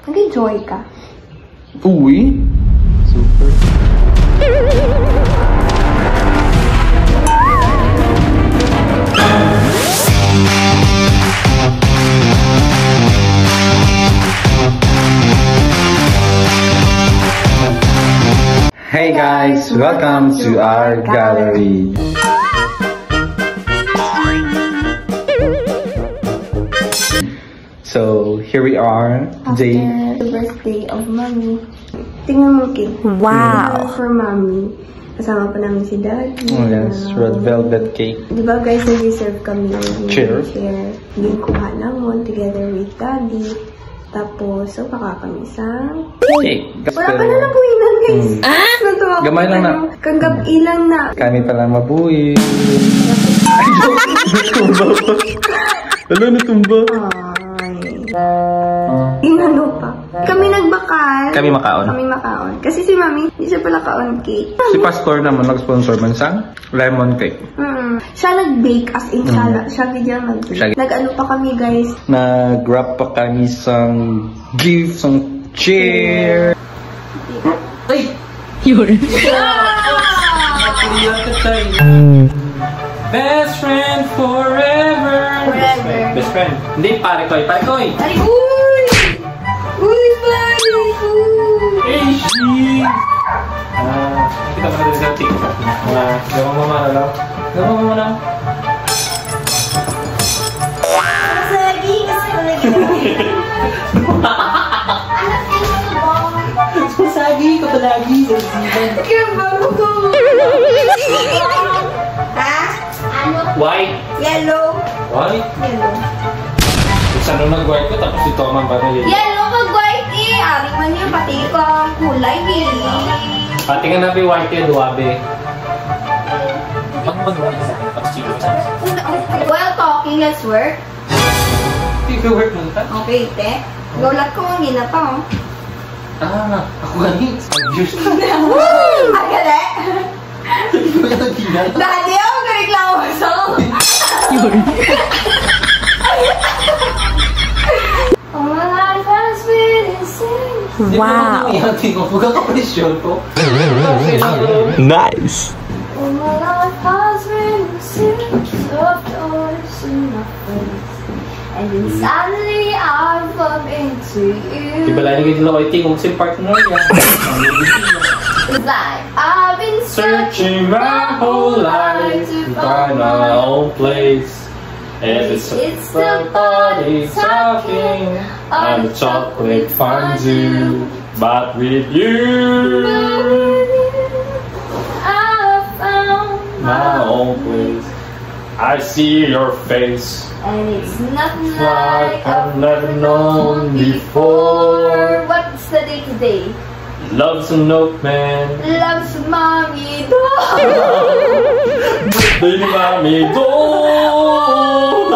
Nag-enjoy ka? Uy! Super. Hey guys, welcome to our gallery. So here we are today. After the birthday of Mommy. Tingnan mo, cake. Wow! For Mommy. Kasama pa namin si Daddy. Oh yes, red velvet cake. Diba guys, nag-reserve kami ng Chair. Yung kuha naman together with Daddy. Tapos, so baka kami sa Cake. wala ka na nabuhinan guys. Gamay lang na. Kanggap ilang na. Kami pala mabuhi. Natumba pa. Wala, natumba. Ay. Inano pa. Kami nagbakal. Kami makaon. Kami makaon. Kasi si Mami, hindi siya pala kaon cake. Si Pastor naman nag-sponsor man sa lemon cake. Siya nag-bake as in siya video nag-bake. Nag-ano pa kami guys. Nag-wrap pa kami sa gift, sa chair. Ay! Yun. Best friend forever. Best friend. Hindi, pare koy. Pare koy. Ay, uy! Uy, pare ko! Hey, she! Kita mo na sa TikTok. Gawang mama na lang. Gawang mama na. Masagi! Masagi ka palagi. Kaya bago ko! Ha? Ano? White. Yellow. White? Yellow. Saan nung nag-white ko, tapos ito man pa nila. Yellow kag white eh! Ari man yun, pati ko ang kulay eh. Pati nga nabi white yun, duwabe. While talking, let's work. Hindi ka work mo ta? Okay, te. Gulat ko ang ginapa, oh. Ako ganit. 5 years na. Agad eh? Dati ako nagreklamo sa Yun. all my life has been insane. Wow. Nice. All my life has been insane. Soft doors in my face. And then suddenly I bump into you. Iba lang yung gila ko iti kung si partner niya. It's like I've been Searching my whole life to find my own place. And it's the body talking, and the chocolate finds you. But with you, I found my own place. I see your face and it's nothing like like I've never known before. What's the day today? Love's a note, man. Loves Mommy Baby, mommy, doors.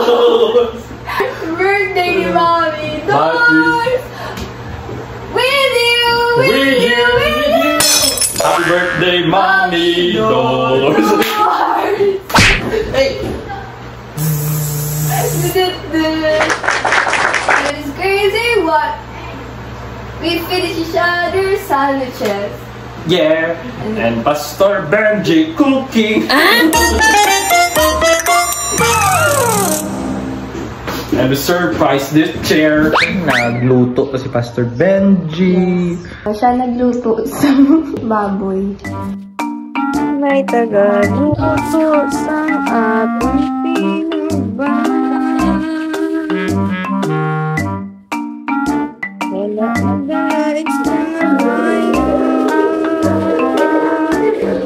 Birthday Mommy Happy- With you, With you, with you. Happy birthday, mommy, doors. Hey. It's crazy what we finish each other's sandwiches. Yeah, and Pastor Benji cooking. And the surprise, this chair. Nagluto pa si Pastor Benji. Siya nagluto sa baboy. May tagaluto sa ating pinubay. Wala mag-guys na naman.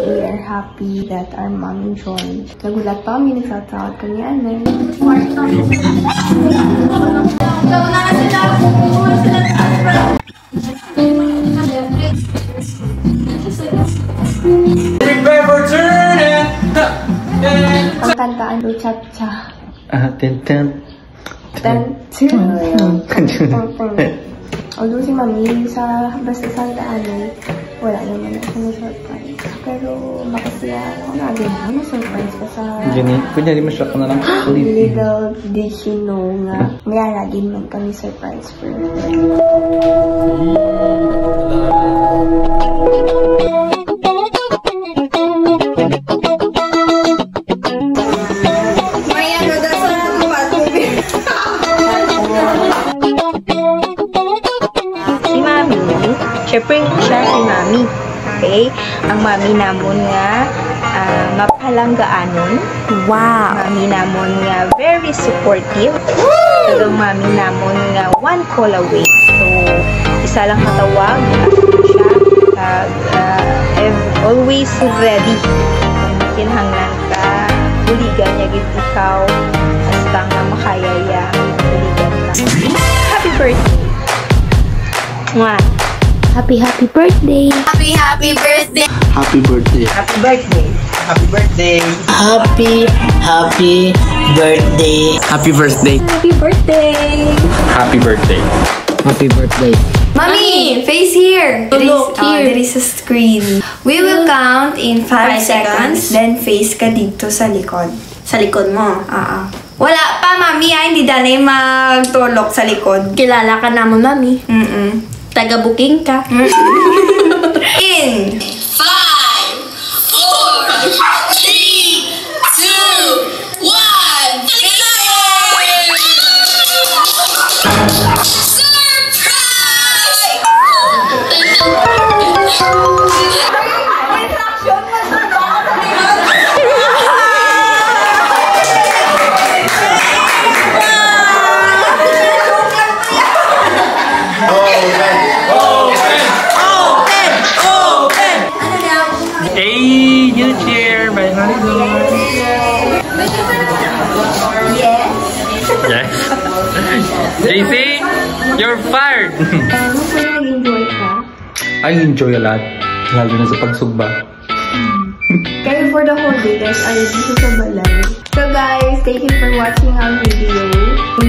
We are happy that our Mommy joined. Nagulat pa kami, nagsasawad kami anay. Prepare for turning. Ang kantaan do cha-cha. Ten. Although si Mami sa basta sa anay, wala naman na siya surprise. Pero makasaya ako na agad na surprise pa sa... Gini, kunya di masya ko na lang. Little did she know nga mayara din man kami surprise for her. family. Siyempre, siya si Mami. Okay? Ang Mami namon nga mapalangaanon. Wow. Mami namon nga very supportive. Tagang Mami namon nga one call away. So, isa lang matawag. Siya. Always ready. Kung kinahanglan ka, buligan niya gid ikaw. Basta nga makayaya. Buligan lang. Happy birthday! Mwah! Happy birthday. Happy birthday. Happy birthday. Happy birthday. Happy birthday. Happy birthday. Happy birthday. Happy birthday. Happy birthday. Happy birthday. Mommy, face here. Look here. There is a screen. We will count in 5 seconds. Then face ka dito sa likod. Sa likod mo. Wala pa, Mami. Hindi dalay magtulok sa likod. Kilala ka naman, Mami. Taga-booking ka. In 5, 4, 3, 2, 1. Hey, new chair by Honeycomb. Yes. Yes. JC, you're fired. Nag-enjoy ka? I enjoy a lot. Lalo na sa pagsugba. Kaya for the whole day, guys, ay dito sa balay. So guys, thank you for watching our video.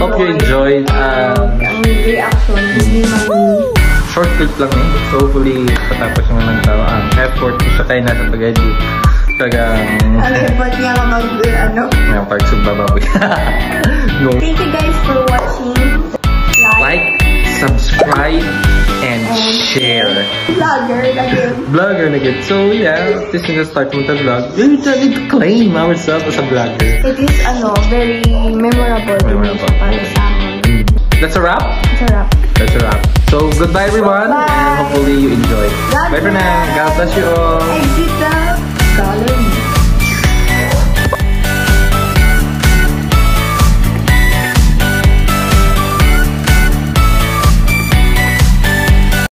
Hope you enjoyed. Ang reaction ni Mami. Short clip lang eh. So hopefully, patapos yung mga tao. Ang effort ko siya tayo nasa pag-edit. Tagang... Ang effort niya mag, Ang pagsugba baboy. No. Thank you guys for watching. Like, subscribe, and share. Vlogger na good. So yeah, this is the start of the vlog. We need to claim ourselves as a vlogger. It is very memorable. Para sa amin. That's a wrap? It's a wrap. That's a wrap. So goodbye everyone, and hopefully you enjoy. Bye for now. God bless you all. Exit